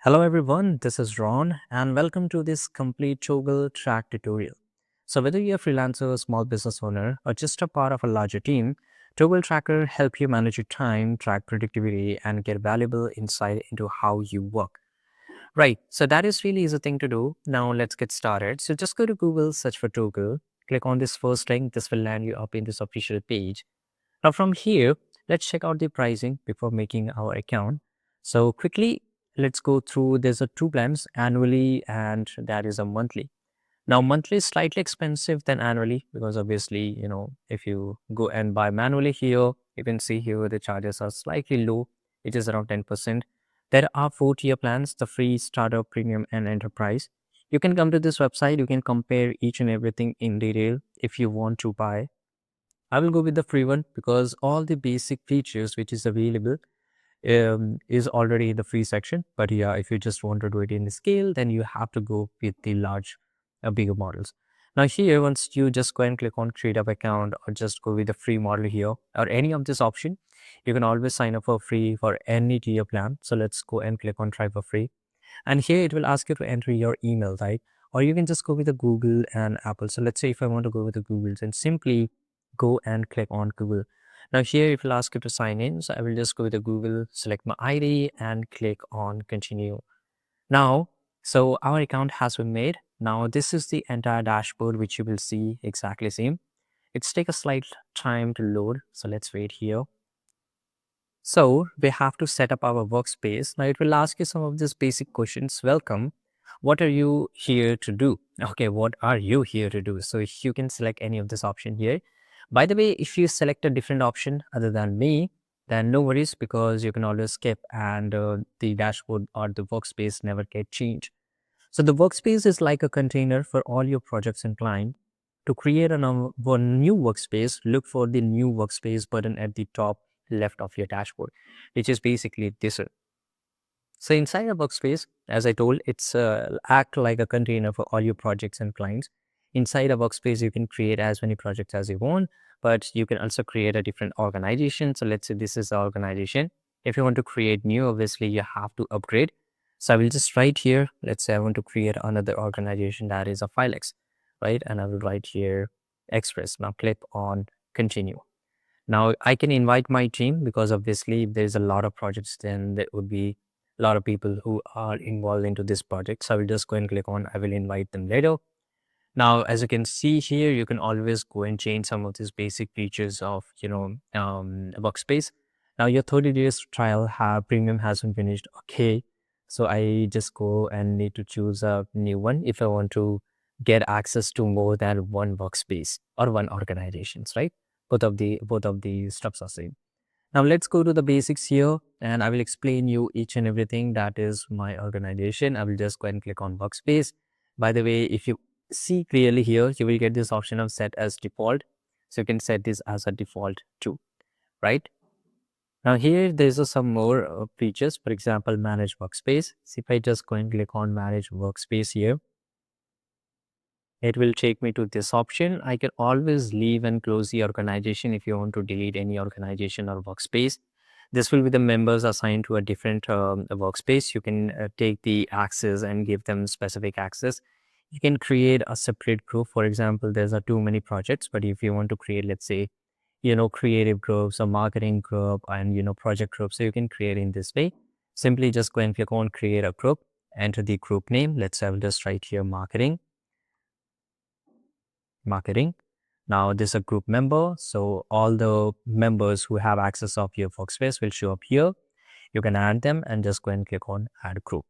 Hello everyone, this is Ron and welcome to this complete Toggl Track tutorial. So whether you're a freelancer, small business owner, or just a part of a larger team, Toggl Tracker help you manage your time, track productivity, and get valuable insight into how you work. Right, so that is really easy thing to do. Now let's get started. So just go to Google, search for Toggl, click on this first link. This will land you up in this official page. Now from here, let's check out the pricing before making our account. So quickly, let's go through. There's a two plans, annually and that is a monthly. Now monthly is slightly expensive than annually because obviously, if you go and buy manually here, you can see here the charges are slightly low. It is around 10%. There are 4 tier plans, the free, starter, premium and enterprise. You can come to this website. You can compare each and everything in detail if you want to buy. I will go with the free one because all the basic features which is available is already in the free section. But yeah, if you just want to do it in the scale, then you have to go with the large, bigger models. Now here, once you just go and click on create up account or just go with the free model here or any of this option, you can always sign up for free for any tier plan. So let's go and click on try for free. And here it will ask you to enter your email, right? Or you can just go with the Google and Apple. So let's say if I want to go with the Google, then simply go and click on Google. Now here it will ask you to sign in. So I will just go with the Google, select my ID and click on continue. Now, so our account has been made. Now this is the entire dashboard which you will see exactly same. It's take a slight time to load. So let's wait here. So we have to set up our workspace. Now it will ask you some of these basic questions. Welcome. What are you here to do? Okay, what are you here to do? So you can select any of this option here. By the way, if you select a different option other than me, then no worries because you can always skip and the dashboard or the workspace never get changed. So the workspace is like a container for all your projects and clients. To create one new workspace, look for the new workspace button at the top left of your dashboard, which is basically this. So inside a workspace, as I told, it's act like a container for all your projects and clients. Inside a workspace, you can create as many projects as you want, but you can also create a different organization. So let's say this is the organization. If you want to create new, obviously you have to upgrade. So I will just write here, let's say I want to create another organization that is a Filex, right? And I will write here Express. Now click on continue. Now I can invite my team because obviously if there's a lot of projects, then there would be a lot of people who are involved into this project. So I will just go and click on, I will invite them later. Now, as you can see here, you can always go and change some of these basic features of, Workspace. Now your 30 days trial premium hasn't finished. Okay. So I just go and need to choose a new one if I want to get access to more than one workspace or one organizations, right? Both of the steps are same. Now let's go to the basics here and I will explain you each and everything that is my organization. I will just go and click on workspace. By the way, if you see clearly here, you will get this option of set as default. So you can set this as a default too, right? Now here there's some more features. For example, manage workspace. So if I just go and click on manage workspace here, it will take me to this option. I can always leave and close the organization if you want to delete any organization or workspace. This will be the members assigned to a different workspace. You can take the access and give them specific access. You can create a separate group. For example, there's too many projects, but if you want to create, let's say, creative groups, a marketing group, and project groups, so you can create in this way. Simply just go and click on create a group, enter the group name. Let's have just right here marketing. Now this is a group member. So all the members who have access of your workspace will show up here. You can add them and just go and click on add group.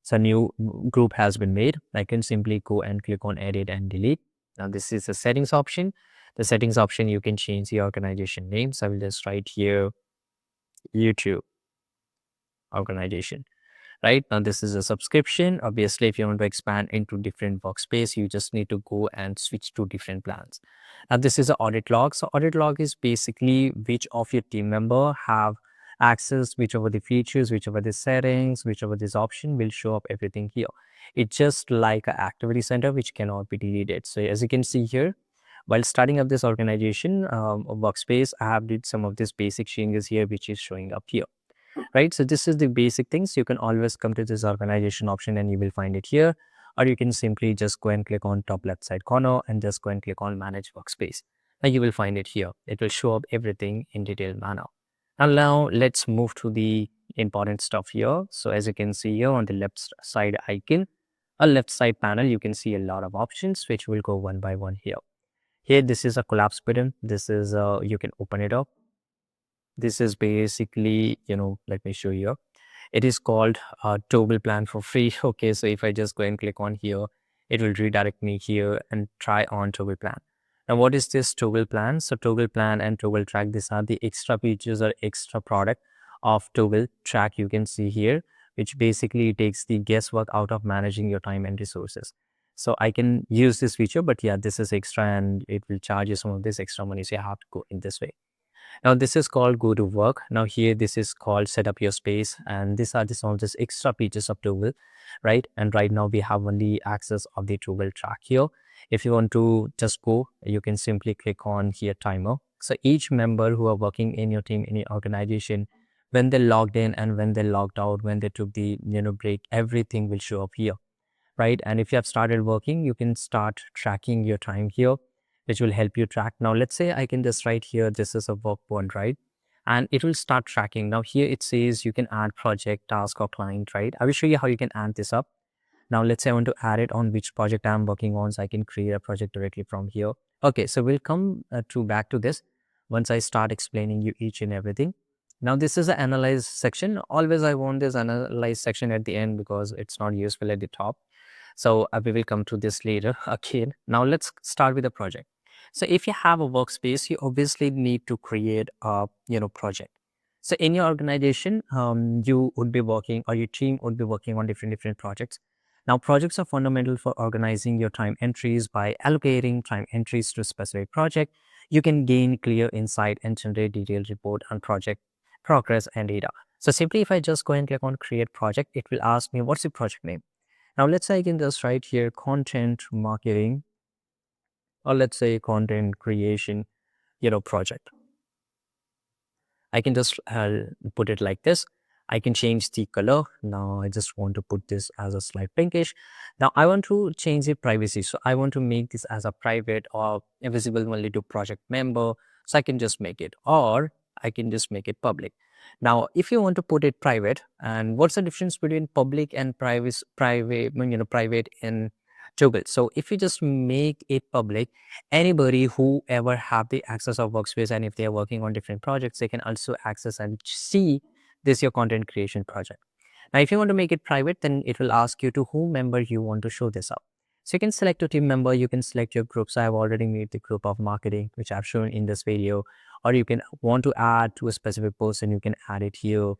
So new group has been made. I can simply go and click on edit and delete. Now this is the settings option. The settings option, you can change the organization name. So I will just write here YouTube organization. Right now, this is a subscription. Obviously, if you want to expand into different workspace, you just need to go and switch to different plans. Now, this is an audit log. So audit log is basically which of your team member have access, whichever the features, whichever the settings, whichever this option will show up everything here. It's just like an activity center, which cannot be deleted. So as you can see here, while starting up this organization workspace, I have did some of these basic changes here, which is showing up here. right? So this is the basic things. You can always come to this organization option and you will find it here, or you can simply just go and click on top left side corner and just go and click on manage workspace. Now you will find it here. It will show up everything in detailed manner. And now let's move to the important stuff here. So as you can see here on the left side icon, a left side panel, you can see a lot of options, which will go one by one here. Here, this is a collapse button. This is, you can open it up. This is basically, let me show you. It is called Toggl plan for free. Okay, so if I just go and click on here, it will redirect me here and try on Toggl plan. Now, what is this Toggl plan? So Toggl plan and Toggl track, these are the extra features or extra product of Toggl track you can see here, which basically takes the guesswork out of managing your time and resources. So I can use this feature, but yeah, this is extra and it will charge you some of this extra money. So you have to go in this way. Now this is called go to work. Now here this is called set up your space, and these are some of these extra features of Toggl, right? And right now we have only access of the Toggl track here. If you want to just go, you can simply click on here timer. So each member who are working in your team, in your organization, when they logged in and when they logged out, when they took the break, everything will show up here, right? And if you have started working, you can start tracking your time here, which will help you track. Now, let's say I can just write here, this is a work point, right? And it will start tracking. Now here it says you can add project, task or client, right? I will show you how you can add this up. Now, let's say I want to add it on which project I'm working on, so I can create a project directly from here. Okay, so we'll come back to this once I start explaining you each and everything. Now, this is the analyze section. Always I want this analyze section at the end because it's not useful at the top. So we will come to this later again. Now let's start with the project. So if you have a workspace, you obviously need to create a project. So in your organization, you would be working, or your team would be working on different projects. Now projects are fundamental for organizing your time entries. By allocating time entries to a specific project, you can gain clear insight and generate detailed report on project progress and data. So simply if I just go and click on create project, it will ask me what's the project name. Now let's say I can just write here content marketing, or let's say content creation, project. I can just put it like this. I can change the color. Now I just want to put this as a slight pinkish. Now I want to change the privacy. So I want to make this as a private or visible only to project member. So I can just make it, or I can just make it public. Now, if you want to put it private, and what's the difference between public and private in Toggl? So if you just make it public, anybody who ever have the access of workspace, and if they are working on different projects, they can also access and see this your content creation project. Now if you want to make it private, then it will ask you to whomever you want to show this up. So you can select a team member, you can select your group. So I have already made the group of marketing, which I've shown in this video, or you can want to add to a specific person, you can add it here,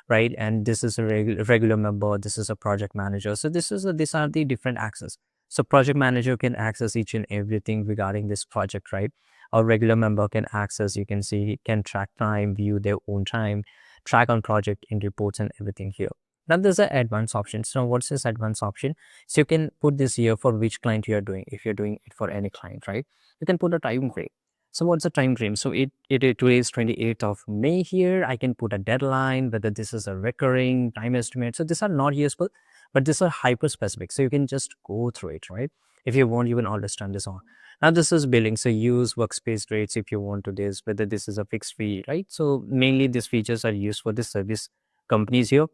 right? And this is a regular member, this is a project manager. So these are the different access. So project manager can access each and everything regarding this project, right? A regular member can access, you can see, can track time, view their own time, track on project in reports and everything here. Now there's an advanced option. So what's this advanced option? So you can put this here for which client you are doing. If you're doing it for any client, right? You can put a time frame. So what's the time frame? So today is 28th of May here. I can put a deadline, whether this is a recurring time estimate. So these are not useful, but these are hyper specific. So you can just go through it, right? If you want, you can understand this on. Now this is billing. So use workspace rates if you want to this, whether this is a fixed fee, right? So mainly these features are used for the service companies here,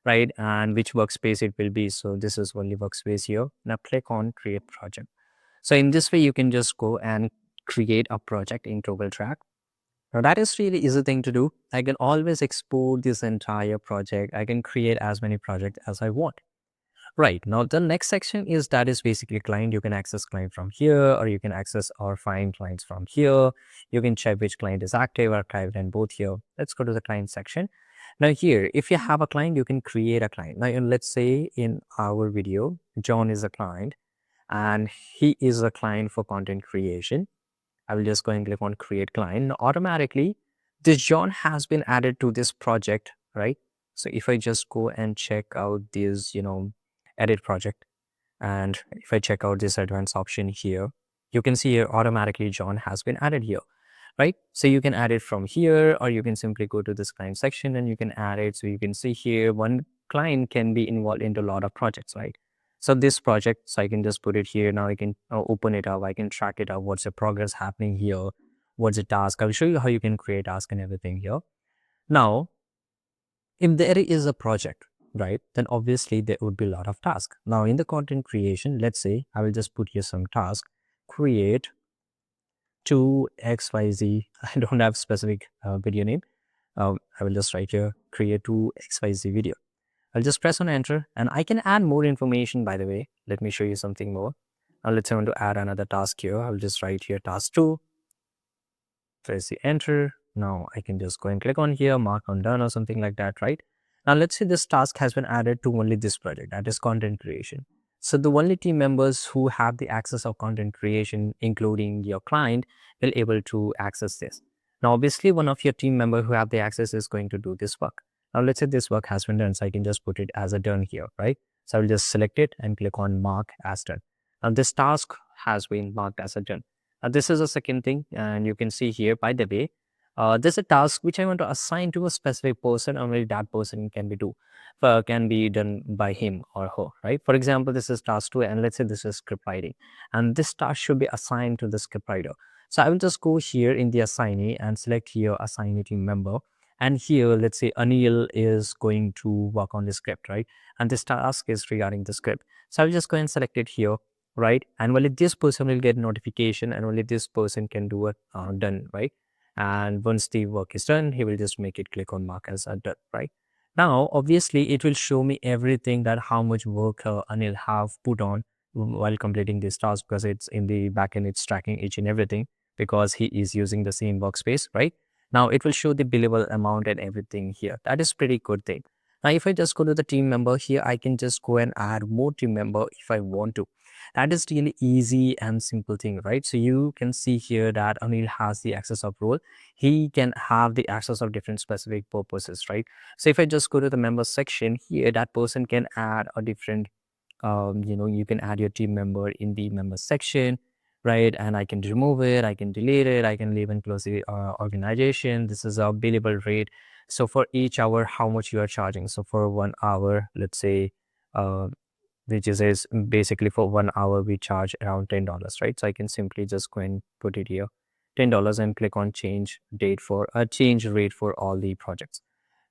right? And which workspace it will be. So this is only workspace here. Now click on create project. So in this way, you can just go and create a project in Toggl Track. Now that is really easy thing to do. I can always export this entire project. I can create as many projects as I want. Right, now the next section is that is basically client. You can access client from here, or you can access or find clients from here. You can check which client is active, archived, and both here. Let's go to the client section. Now here, if you have a client, you can create a client. Now let's say in our video, John is a client and he is a client for content creation. I will just go and click on create client. Now, automatically, this John has been added to this project, right? So if I just go and check out this, edit project, and if I check out this advanced option here, you can see here automatically John has been added here. right? So you can add it from here, or you can simply go to this client section and you can add it. So you can see here, one client can be involved into a lot of projects, right? So this project, so I can just put it here. Now I can open it up. I can track it up. What's the progress happening here? What's the task? I'll show you how you can create task and everything here. Now, if there is a project, right, then obviously there would be a lot of tasks. Now in the content creation, let's say I will just put here some task, create to XYZ. I don't have specific video name. I will just write here, create to XYZ video. I'll just press on enter and I can add more information, by the way. Let me show you something more. Now let's say I want to add another task here. I'll just write here task 2, press the enter. Now I can just go and click on here, mark on done or something like that, right? Now let's say this task has been added to only this project, that is content creation. So the only team members who have the access of content creation, including your client, will able to access this. Now obviously one of your team member who have the access is going to do this work. Now let's say this work has been done, so I can just put it as a done here, right? So I will just select it and click on mark as done. Now this task has been marked as a done. This is a second thing, and you can see here, by the way, there's a task which I want to assign to a specific person, only that person can be done by him or her, right? For example, this is task 2, and let's say this is script writing, and this task should be assigned to the script writer. So I will just go here in the assignee and select here assignee team member. And here, let's say Anil is going to work on the script, right? And this task is regarding the script. So I will just go and select it here, right? And only this person will get notification, and only this person can do it done, right? And once the work is done, he will just make it click on mark as done, right? Now obviously it will show me everything, that how much work Anil have put on while completing this task, because it's in the backend, it's tracking each and everything, because he is using the same workspace, right? Now it will show the billable amount and everything here. That is pretty good thing. Now if I just go to the team member here, I can just go and add more team member if I want to. That is really easy and simple thing, right? So you can see here that Anil has the access of role. He can have the access of different specific purposes, right? So if I just go to the members section here, that person can add a different, you can add your team member in the members section, right? And I can remove it, I can delete it, I can leave and close the organization. This is a billable rate. So for each hour, how much you are charging. So for 1 hour, let's say, uh, which is basically for 1 hour we charge around $10, right? So I can simply just go and put it here, $10, and click on change change rate for all the projects.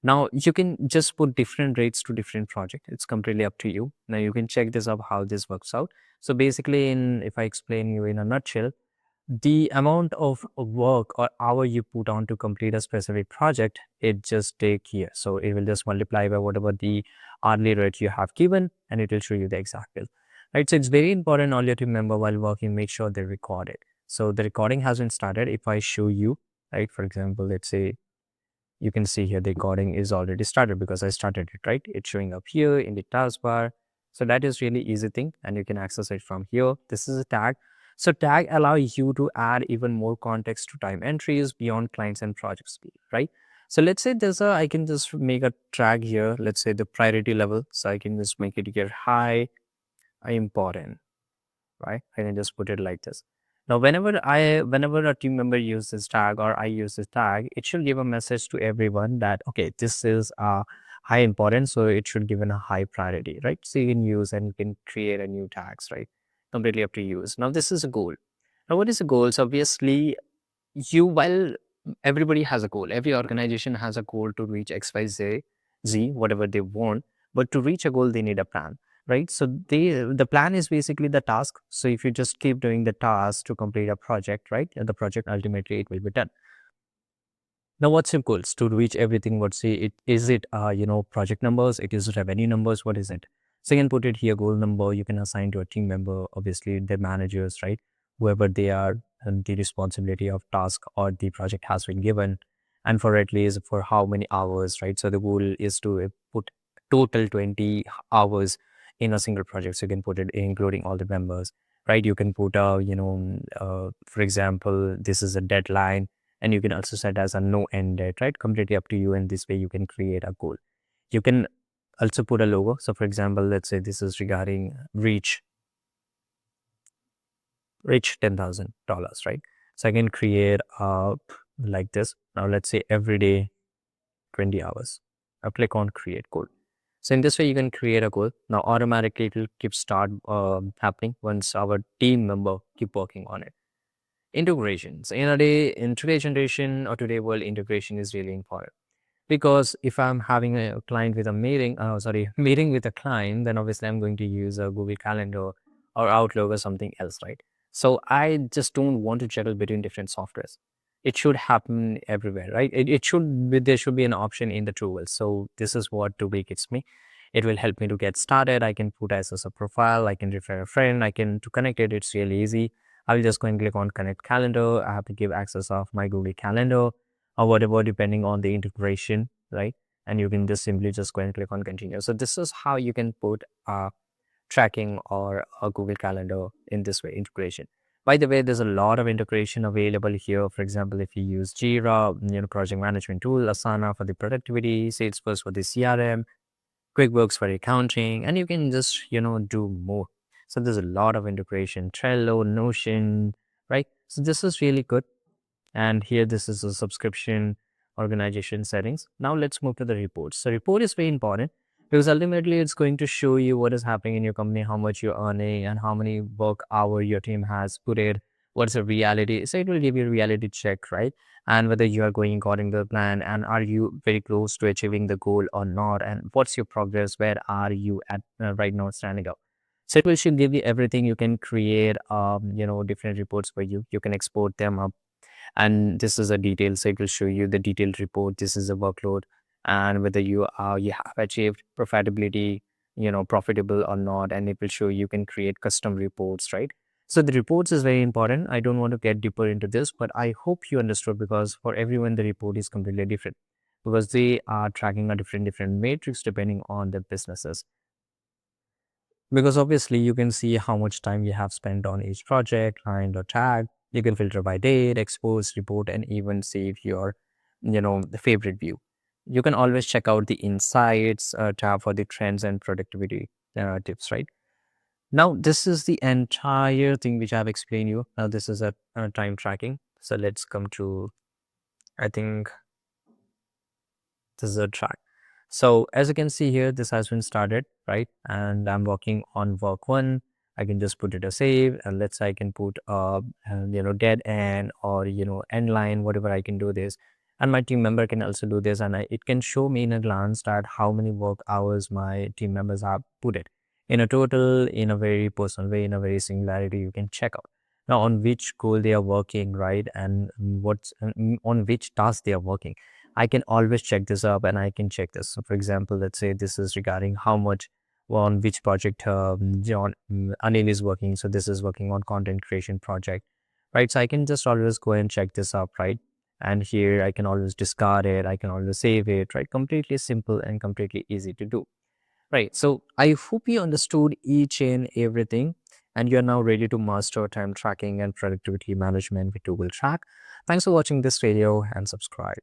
Now you can just put different rates to different project. It's completely up to you. Now you can check this up how this works out. So basically, if I explain you in a nutshell, the amount of work or hour you put on to complete a specific project, it just take here. So it will just multiply by whatever the hourly rate you have given, and it will show you the exact bill, right? So it's very important all you have to remember while working, make sure they record it. So the recording has been started. If I show you, right, for example, let's say, you can see here the recording is already started because I started it, right? It's showing up here in the taskbar. So that is really easy thing, and you can access it from here. This is a tag. So tag allow you to add even more context to time entries beyond clients and projects, right? So let's say I can just make a tag here. Let's say the priority level. So I can just make it here high, important, right? I can just put it like this. Now, whenever a team member uses this tag or I use this tag, it should give a message to everyone that, okay, this is high importance, so it should give a high priority, right? So you can use and you can create a new tags, right? Completely up to use. Now, this is a goal. Now, what is a goal? So obviously, while everybody has a goal, every organization has a goal to reach XYZ, whatever they want, but to reach a goal, they need a plan, right? So the plan is basically the task. So if you just keep doing the task to complete a project, right, and the project ultimately it will be done. Now, what's your goals to reach everything? What say it is it project numbers? It is revenue numbers. What is it? So you can put it here goal number. You can assign to a team member, obviously their managers, right? Whoever they are, and the responsibility of task or the project has been given, and for at least for how many hours, right? So the goal is to put total 20 hours in a single project. So you can put it including all the members, right? You can put for example, this is a deadline, and you can also set as a no end date, right? Completely up to you. And this way you can create a goal. You can also put a logo. So for example, let's say this is regarding reach $10,000, right? So I can create like this. Now let's say every day 20 hours. I'll click on create goal. So in this way, you can create a goal. Now automatically it will keep start happening once our team member keep working on it. Integrations. In today's generation or today world, integration is really important. Because if I'm having a client with a meeting, meeting with a client, then obviously I'm going to use a Google Calendar or Outlook or something else, right? So I just don't want to juggle between different softwares. It should happen everywhere, right? It should be, there should be an option in the tool. So this is what Toggl gives me. It will help me to get started. I can put as a profile. I can refer a friend. I can to connect it. It's really easy. I will just go and click on connect calendar. I have to give access of my Google Calendar or whatever, depending on the integration, right? And you can just simply just go and click on continue. So this is how you can put tracking or a Google Calendar in this way integration. By the way, there's a lot of integration available here. For example, if you use Jira, project management tool, Asana for the productivity, Salesforce for the CRM, QuickBooks for accounting, and you can just, do more. So there's a lot of integration, Trello, Notion, right? So this is really good. And here, this is a subscription organization settings. Now let's move to the reports. So report is very important because ultimately it's going to show you what is happening in your company, how much you're earning and how many work hour your team has put it. What's the reality? So it will give you a reality check, right? And whether you are going according to the plan and are you very close to achieving the goal or not? And what's your progress? Where are you at right now standing up? So it will should give you everything. You can create, different reports for you. You can export them up, and this is a detail, so it will show you the detailed report. This is a workload and whether you have achieved profitability, profitable or not, and it will show you can create custom reports, right? So the reports is very important. I don't want to get deeper into this, but I hope you understood, because for everyone the report is completely different because they are tracking a different matrix depending on their businesses. Because obviously you can see how much time you have spent on each project, client or tag. You can filter by date, expose, report, and even save your, the favorite view. You can always check out the insights tab for the trends and productivity tips, right? Now, this is the entire thing which I've explained you. Now, this is a time tracking. So let's come to, I think, this is a track. So as you can see here, this has been started, right? And I'm working on work one. I can just put it a save, and let's say I can put dead end or end line, whatever. I can do this, and my team member can also do this, and it can show me in a glance that how many work hours my team members have put it in a total, in a very personal way, in a very singularity. You can check out now on which goal they are working, right, and what's on which task they are working. I can always check this up and I can check this. So for example, let's say this is regarding how much on which project Anil is working. So this is working on content creation project, right? So I can just always go and check this up, right? And here I can always discard it. I can always save it, right? Completely simple and completely easy to do, right? So I hope you understood each and everything, and you're now ready to master time tracking and productivity management with Toggl Track. Thanks for watching this video and subscribe.